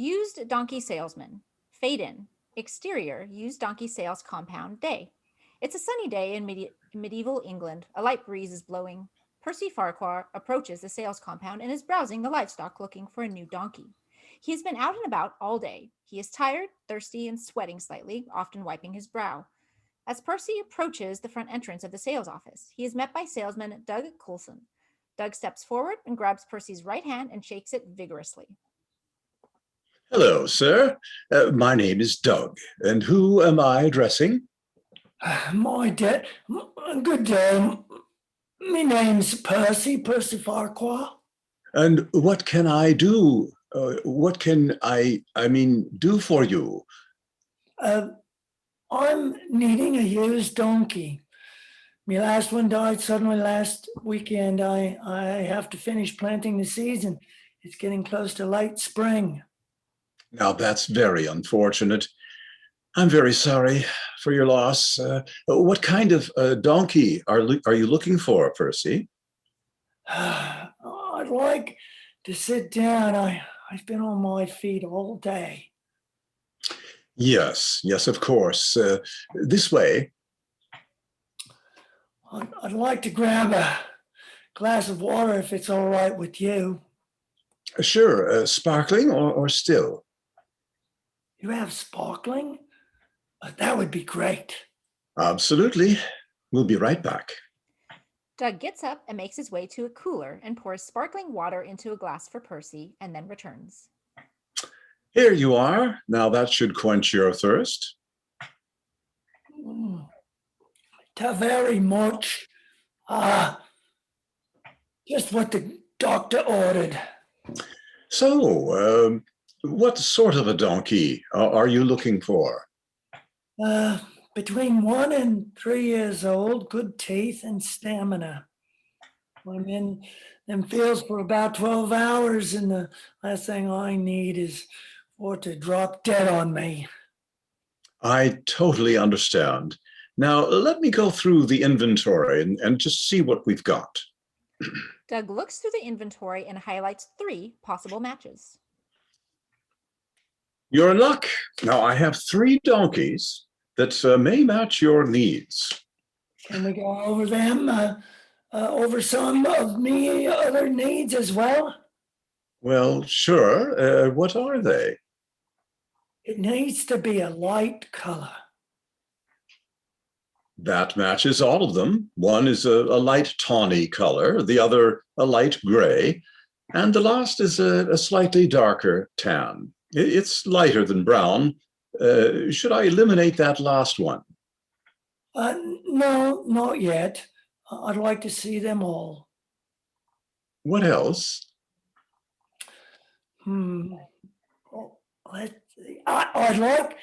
Used donkey salesman. Fade in. Exterior, used donkey sales compound day. It's a sunny day in medieval England. A light breeze is blowing. Percy Farquhar approaches the sales compound and is browsing the livestock looking for a new donkey. He has been out and about all day. He is tired, thirsty, and sweating slightly, often wiping his brow. As Percy approaches the front entrance of the sales office, he is met by salesman Doug Coulson. Doug steps forward and grabs Percy's right hand and shakes it vigorously. Hello, sir. My name is Doug. And who am I addressing? Good day. My name's Percy Farquhar. And what can I do? What can do for you? I'm needing a used donkey. My last one died suddenly last weekend. I have to finish planting the season. It's getting close to late spring. Now, that's very unfortunate. I'm very sorry for your loss. What kind of donkey are you looking for, Percy? I'd like to sit down. I've been on my feet all day. Yes, of course. This way. I'd like to grab a glass of water if it's all right with you. Sure. Sparkling or still? You have sparkling? That would be great. Absolutely. We'll be right back. Doug gets up and makes his way to a cooler and pours sparkling water into a glass for Percy and then returns. Here you are. Now that should quench your thirst. Not very much. Just what the doctor ordered. So, what sort of a donkey are you looking for? Between 1 and 3 years old, good teeth and stamina. I'm in them fields for about 12 hours, and the last thing I need is for it to drop dead on me. I totally understand. Now, let me go through the inventory and just see what we've got. Doug looks through the inventory and highlights 3 possible matches. Your luck. Now, I have 3 donkeys that may match your needs. Can we go over them, over some of me other needs as well? Well, sure. What are they? It needs to be a light color. That matches all of them. One is a light tawny color, the other a light gray, and the last is a slightly darker tan. It's lighter than brown. Should I eliminate that last one? No, not yet. I'd like to see them all. What else? Let's see. I'd like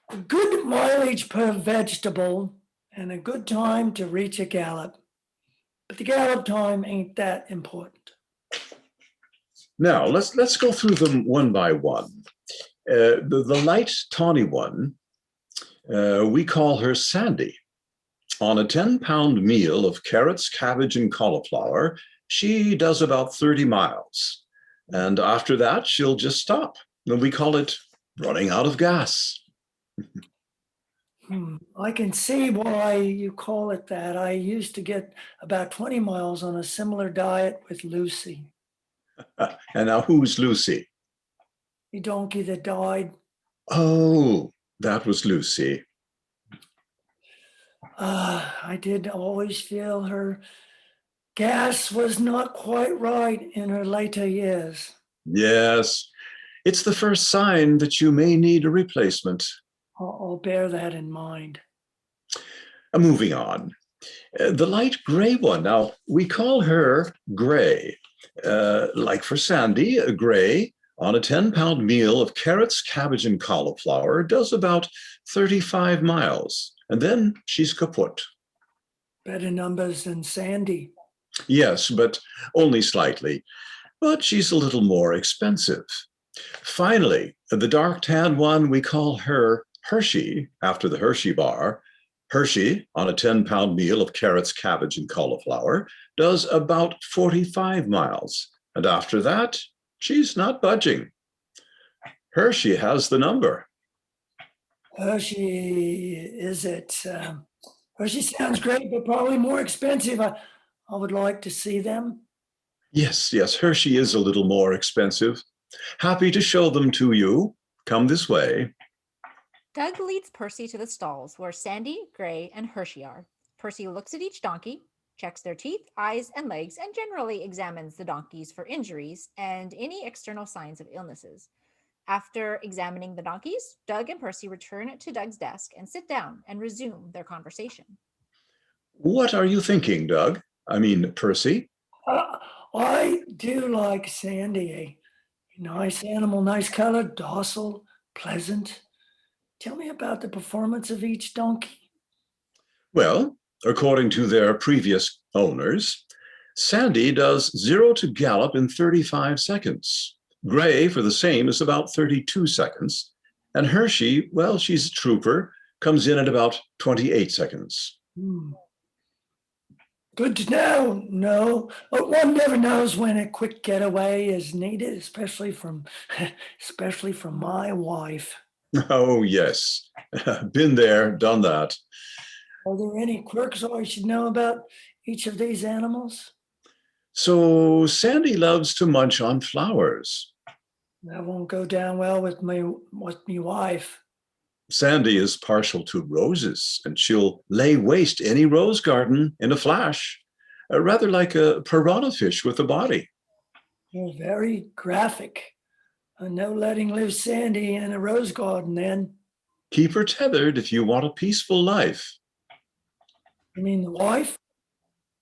a good mileage per vegetable and a good time to reach a gallop. But the gallop time ain't that important. Now, let's go through them one by one. The light tawny one, we call her Sandy. On a 10-pound meal of carrots, cabbage, and cauliflower, she does about 30 miles. And after that, she'll just stop. And we call it running out of gas. I can see why you call it that. I used to get about 20 miles on a similar diet with Lucy. And now who's Lucy? The donkey that died. Oh, that was Lucy. I did always feel her gas was not quite right in her later years. Yes, it's the first sign that you may need a replacement. I'll bear that in mind. Moving on. The light gray one, now we call her Gray. Like for Sandy, a Gray on a 10-pound meal of carrots, cabbage, and cauliflower does about 35 miles. And then she's kaput. Better numbers than Sandy. Yes, but only slightly. But she's a little more expensive. Finally, the dark tan one, we call her Hershey, after the Hershey bar. Hershey, on a 10-pound meal of carrots, cabbage, and cauliflower, does about 45 miles. And after that, she's not budging. Hershey has the number. Hershey, is it? Hershey sounds great, but probably more expensive. I would like to see them. Yes, yes, Hershey is a little more expensive. Happy to show them to you. Come this way. Doug leads Percy to the stalls where Sandy, Gray, and Hershey are. Percy looks at each donkey, checks their teeth, eyes, and legs, and generally examines the donkeys for injuries and any external signs of illnesses. After examining the donkeys, Doug and Percy return to Doug's desk and sit down and resume their conversation. What are you thinking, Doug? I mean, Percy? I do like Sandy. A nice animal, nice color, docile, pleasant. Tell me about the performance of each donkey. Well, according to their previous owners, Sandy does 0 to gallop in 35 seconds. Gray, for the same, is about 32 seconds. And Hershey, well, she's a trooper, comes in at about 28 seconds. Good to know. No, but one never knows when a quick getaway is needed, especially from my wife. Oh, yes. Been there, done that. Are there any quirks I should know about each of these animals? So Sandy loves to munch on flowers. That won't go down well with my wife. Sandy is partial to roses, and she'll lay waste any rose garden in a flash, rather like a piranha fish with a body. You're very graphic. No letting loose Sandy in a rose garden then. Keep her tethered if you want a peaceful life. You mean the wife?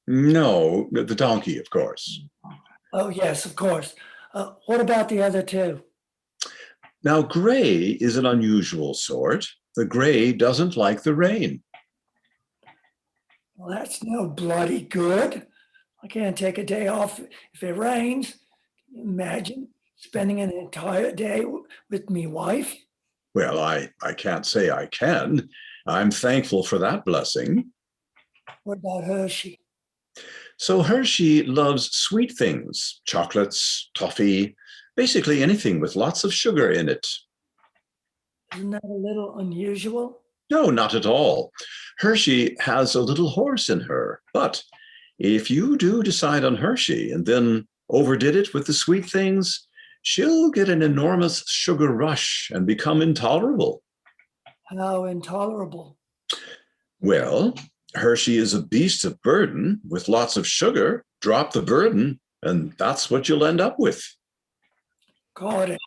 No, the donkey, of course. Oh, yes, of course. What about the other two? Now, Gray is an unusual sort. The Gray doesn't like the rain. Well, that's no bloody good. I can't take a day off if it rains. Can you imagine spending an entire day with me wife? Well, I can't say I can. I'm thankful for that blessing. What about Hershey? So Hershey loves sweet things, chocolates, toffee, basically anything with lots of sugar in it. Isn't that a little unusual? No, not at all. Hershey has a little horse in her, but if you do decide on Hershey and then overdid it with the sweet things, she'll get an enormous sugar rush and become intolerable. How intolerable? Well, Hershey is a beast of burden with lots of sugar. Drop the burden, and that's what you'll end up with. Got it.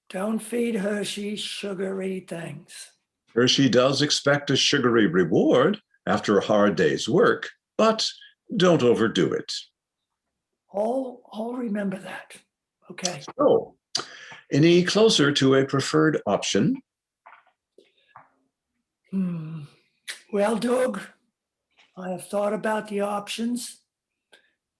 Don't feed Hershey sugary things. Hershey does expect a sugary reward after a hard day's work, but don't overdo it. I'll remember that. Okay. So, any closer to a preferred option? Well, Doug, I have thought about the options,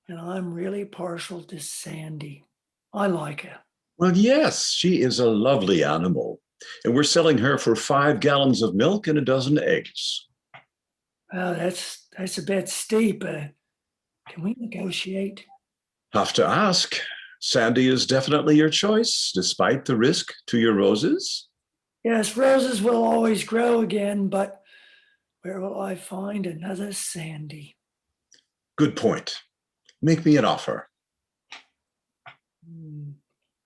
and I'm really partial to Sandy. I like her. Well, yes, she is a lovely animal, and we're selling her for 5 gallons of milk and a dozen eggs. Well, that's a bit steep. Can we negotiate? Have to ask. Sandy is definitely your choice, despite the risk to your roses. Yes, roses will always grow again, but where will I find another Sandy? Good point. Make me an offer.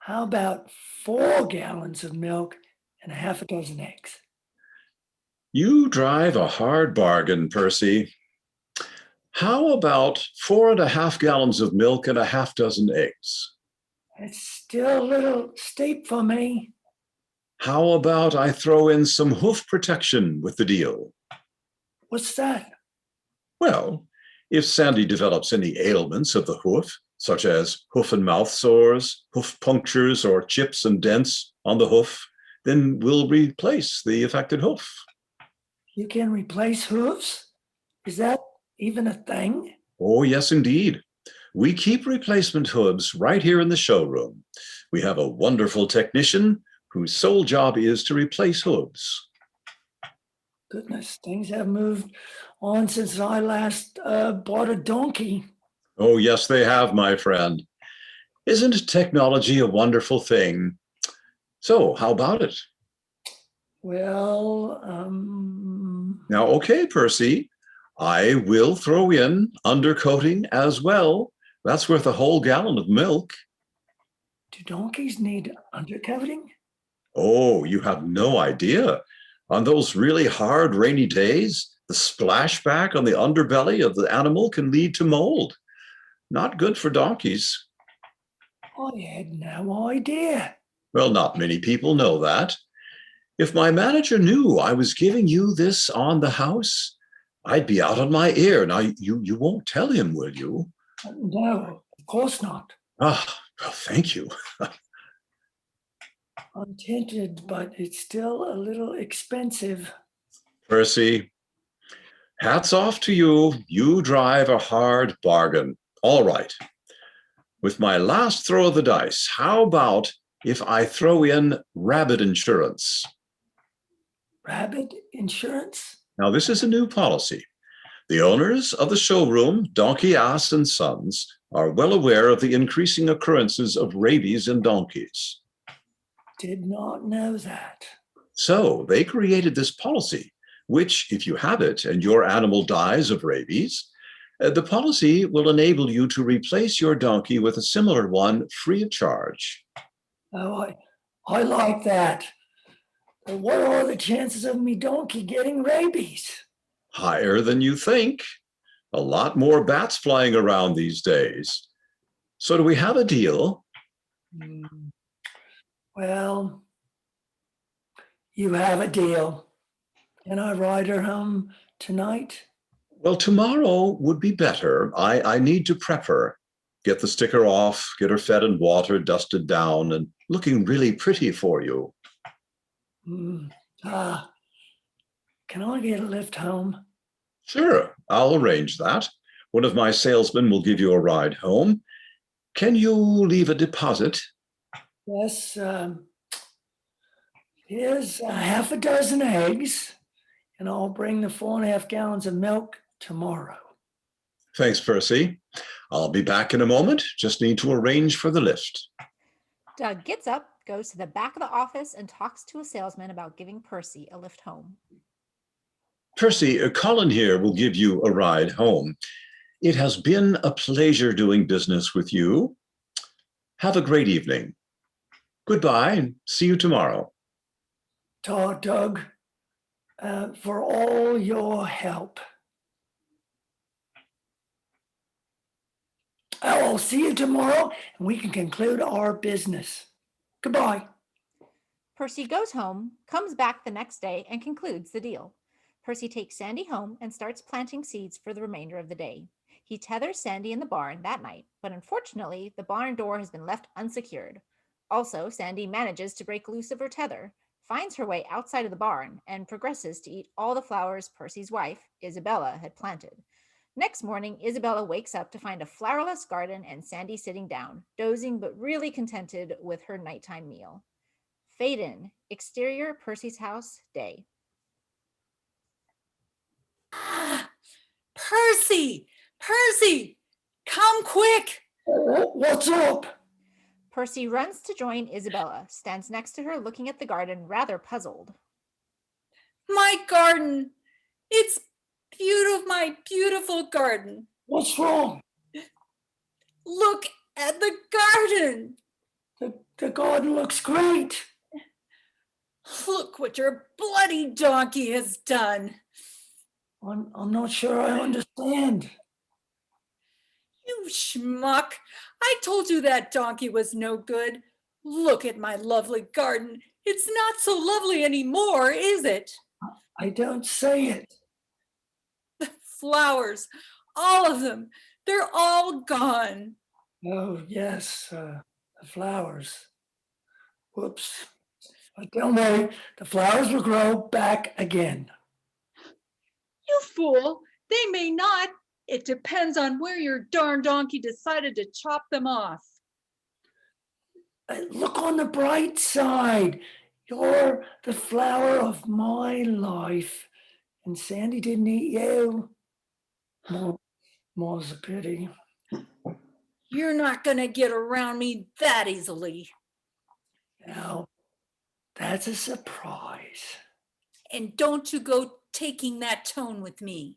How about 4 gallons of milk and a half a dozen eggs? You drive a hard bargain, Percy. How about 4.5 gallons of milk and a half dozen eggs? It's still a little steep for me. How about I throw in some hoof protection with the deal? What's that? Well, if Sandy develops any ailments of the hoof, such as hoof and mouth sores, hoof punctures, or chips and dents on the hoof, then we'll replace the affected hoof. You can replace hooves? Is that even a thing? Oh, yes, indeed. We keep replacement hooves right here in the showroom. We have a wonderful technician whose sole job is to replace hooves. Goodness, things have moved on since I last bought a donkey. Oh, yes, they have, my friend. Isn't technology a wonderful thing? So, how about it? Well, Now, okay, Percy, I will throw in undercoating as well. That's worth a whole gallon of milk. do donkeys need undercoating? Oh, you have no idea. On those really hard, rainy days, the splashback on the underbelly of the animal can lead to mold. Not good for donkeys. I had no idea. Well, not many people know that. If my manager knew I was giving you this on the house, I'd be out on my ear. Now, you won't tell him, will you? No, of course not. Ah, well, thank you. I'm tempted, but it's still a little expensive. Percy, hats off to you. You drive a hard bargain. All right. With my last throw of the dice, how about if I throw in rabbit insurance? Rabbit insurance? Now, this is a new policy. The owners of the showroom, Donkey Ass and Sons, are well aware of the increasing occurrences of rabies in donkeys. Did not know that. So they created this policy, which, if you have it and your animal dies of rabies, the policy will enable you to replace your donkey with a similar one free of charge. Oh, I like that. But what are the chances of me donkey getting rabies? Higher than you think. A lot more bats flying around these days. So do we have a deal? Well, you have a deal. Can I ride her home tonight? Well, tomorrow would be better. I need to prep her, get the sticker off, get her fed and watered, dusted down, and looking really pretty for you. Can I get a lift home? Sure, I'll arrange that. One of my salesmen will give you a ride home. Can you leave a deposit? Yes, here's a half a dozen eggs, and I'll bring the 4.5 gallons of milk tomorrow. Thanks, Percy. I'll be back in a moment. Just need to arrange for the lift. Doug gets up, goes to the back of the office, and talks to a salesman about giving Percy a lift home. Percy, Colin here will give you a ride home. It has been a pleasure doing business with you. Have a great evening. Goodbye and see you tomorrow. Doug, for all your help. I'll see you tomorrow and we can conclude our business. Goodbye. Percy goes home, comes back the next day, and concludes the deal. Percy takes Sandy home and starts planting seeds for the remainder of the day. He tethers Sandy in the barn that night, but unfortunately, the barn door has been left unsecured. Also, Sandy manages to break loose of her tether, finds her way outside of the barn, and progresses to eat all the flowers Percy's wife, Isabella, had planted. Next morning, Isabella wakes up to find a flowerless garden and Sandy sitting down, dozing but really contented with her nighttime meal. Fade in. Exterior, Percy's house, day. Percy! Percy! Come quick! What's up? Percy runs to join Isabella, stands next to her looking at the garden, rather puzzled. My garden! It's beautiful, my beautiful garden. What's wrong? Look at the garden! The garden looks great. Look what your bloody donkey has done. I'm not sure I understand. You schmuck! I told you that donkey was no good. Look at my lovely garden. It's not so lovely anymore, is it? I don't say it. The flowers, all of them, they're all gone. Oh, yes, the flowers. Whoops. But don't worry, the flowers will grow back again. You fool, they may not. It depends on where your darn donkey decided to chop them off. Look on the bright side. You're the flower of my life. And Sandy didn't eat you. More's a pity. You're not going to get around me that easily. Now, That's a surprise. And don't you go taking that tone with me.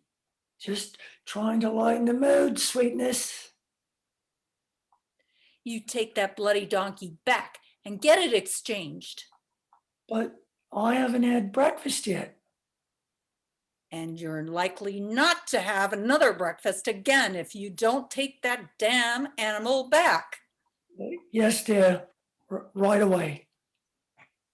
Just trying to lighten the mood, sweetness. You take that bloody donkey back and get it exchanged. But I haven't had breakfast yet. And you're likely not to have another breakfast again if you don't take that damn animal back. Yes, dear. Right away.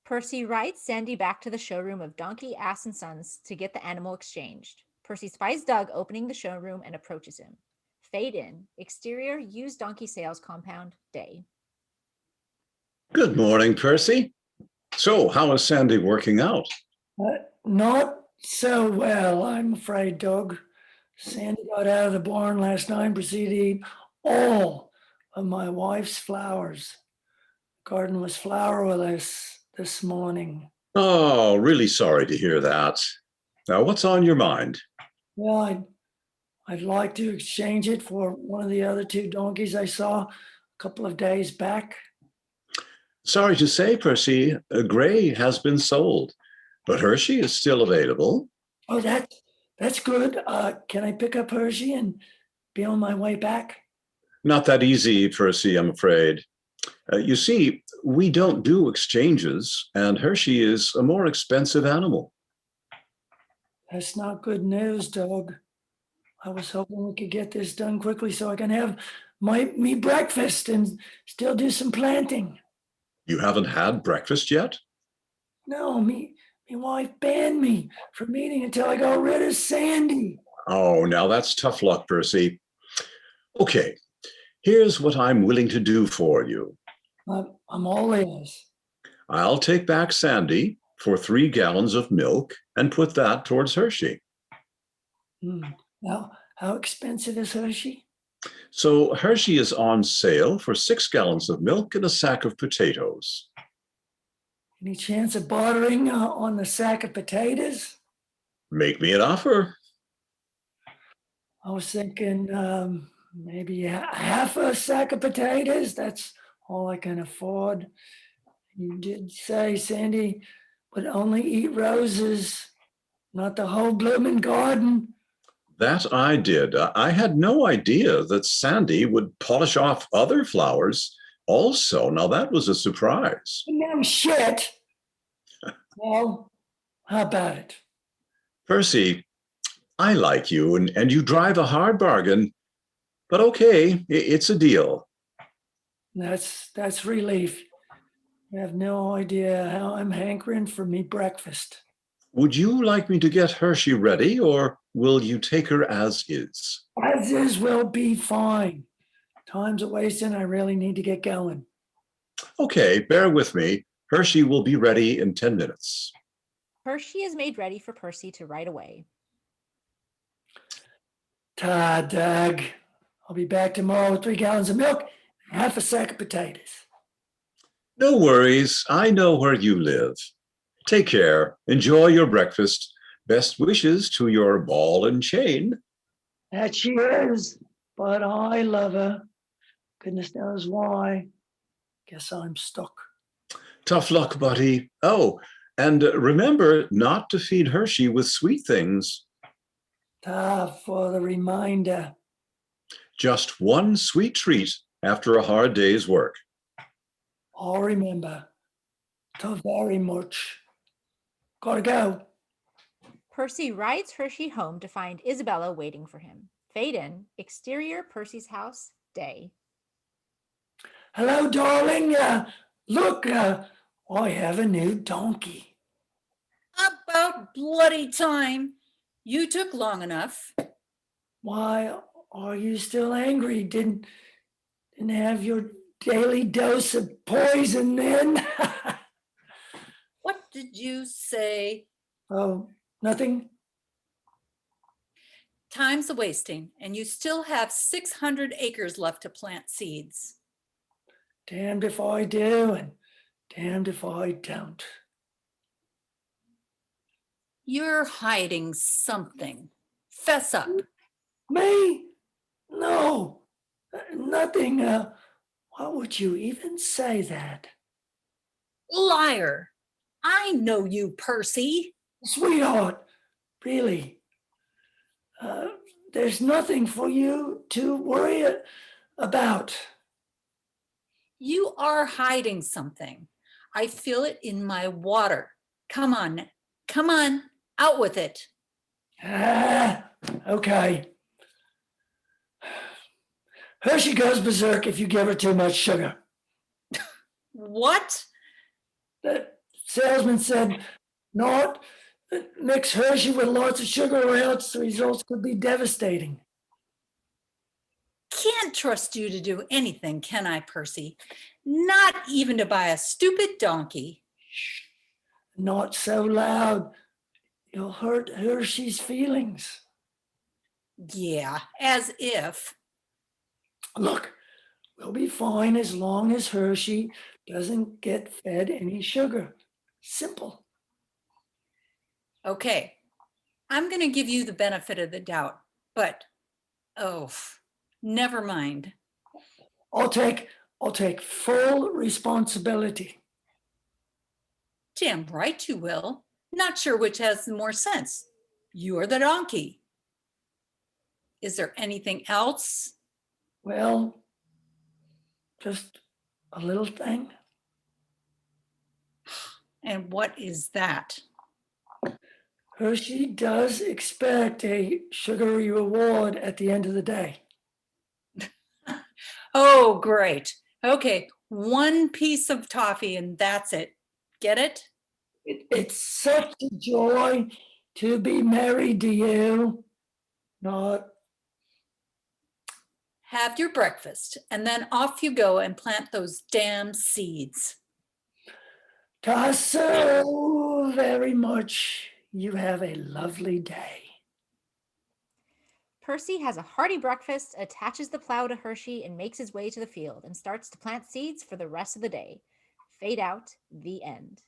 Percy rides Sandy back to the showroom of Donkey, Ass, and Sons to get the animal exchanged. Percy spies Doug opening the showroom and approaches him. Fade in. Exterior, used donkey sales compound, day. Good morning, Percy. So, how is Sandy working out? Not so well, I'm afraid, Doug. Sandy got out of the barn last night and proceeded to eat all of my wife's flowers. The garden was flowerless this morning. Oh, really sorry to hear that. Now, what's on your mind? Well, I'd like to exchange it for one of the other two donkeys I saw a couple of days back. Sorry to say, Percy, Gray has been sold, but Hershey is still available. Oh, that's good. Can I pick up Hershey and be on my way back? Not that easy, Percy, I'm afraid. You see, we don't do exchanges, and Hershey is a more expensive animal. That's not good news, Doug. I was hoping we could get this done quickly so I can have me breakfast and still do some planting. You haven't had breakfast yet? No, me wife banned me from eating until I got rid of Sandy. Oh, now that's tough luck, Percy. Okay, here's what I'm willing to do for you. I'm all ears. I'll take back Sandy for 3 gallons of milk and put that towards Hershey. Now, how expensive is Hershey? So Hershey is on sale for 6 gallons of milk and a sack of potatoes. Any chance of bartering on the sack of potatoes? Make me an offer. I was thinking maybe half a sack of potatoes. That's all I can afford. You did say Sandy would only eat roses, not the whole blooming garden. That I did. I had no idea that Sandy would polish off other flowers also. Now that was a surprise. No shit. Well, how about it? Percy, I like you and you drive a hard bargain, but okay, it's a deal. That's relief. You have no idea how I'm hankering for me breakfast. Would you like me to get Hershey ready or will you take her as is? As is will be fine. Time's a wasting. I really need to get going. Okay, bear with me. Hershey will be ready in 10 minutes. Hershey is made ready for Percy to ride away. Ta, Doug. I'll be back tomorrow with 3 gallons of milk and half a sack of potatoes. No worries. I know where you live. Take care. Enjoy your breakfast. Best wishes to your ball and chain. That she is, but I love her. Goodness knows why. Guess I'm stuck. Tough luck, buddy. Oh, and remember not to feed Hershey with sweet things. Ta for the reminder. Just one sweet treat after a hard day's work. I'll remember. Ta very much. Gotta go. Percy rides Hershey home to find Isabella waiting for him. Fade in. Exterior, Percy's house, day. Hello, darling. Look, I have a new donkey. About bloody time. You took long enough. Why are you still angry? Didn't have your daily dose of poison then? What did you say? Oh, nothing. Time's a wasting, and you still have 600 acres left to plant seeds. Damned if I do and damned if I don't. You're hiding something. Fess up. Me? No, nothing. Why would you even say that? Liar. I know you, Percy. Sweetheart, really, there's nothing for you to worry about. You are hiding something. I feel it in my water. Come on, out with it. Okay. Hershey goes berserk if you give her too much sugar. What? The salesman said, not mix Hershey with lots of sugar or else the results could be devastating. Can't trust you to do anything, can I, Percy? Not even to buy a stupid donkey. Not so loud. You'll hurt Hershey's feelings. Yeah, as if. Look, we'll be fine as long as Hershey doesn't get fed any sugar. Simple. Okay, I'm going to give you the benefit of the doubt, but never mind. I'll take full responsibility. Damn right you will. Not sure which has more sense. You are the donkey. Is there anything else? Well, just a little thing. And what is that? Hershey does expect a sugary reward at the end of the day. Oh, great. Okay, one piece of toffee and that's it. Get it? It's such a joy to be married to you. Not. Have your breakfast and then off you go and plant those damn seeds. So very much. You have a lovely day. Percy has a hearty breakfast, attaches the plow to Hershey, and makes his way to the field and starts to plant seeds for the rest of the day. Fade out, the end.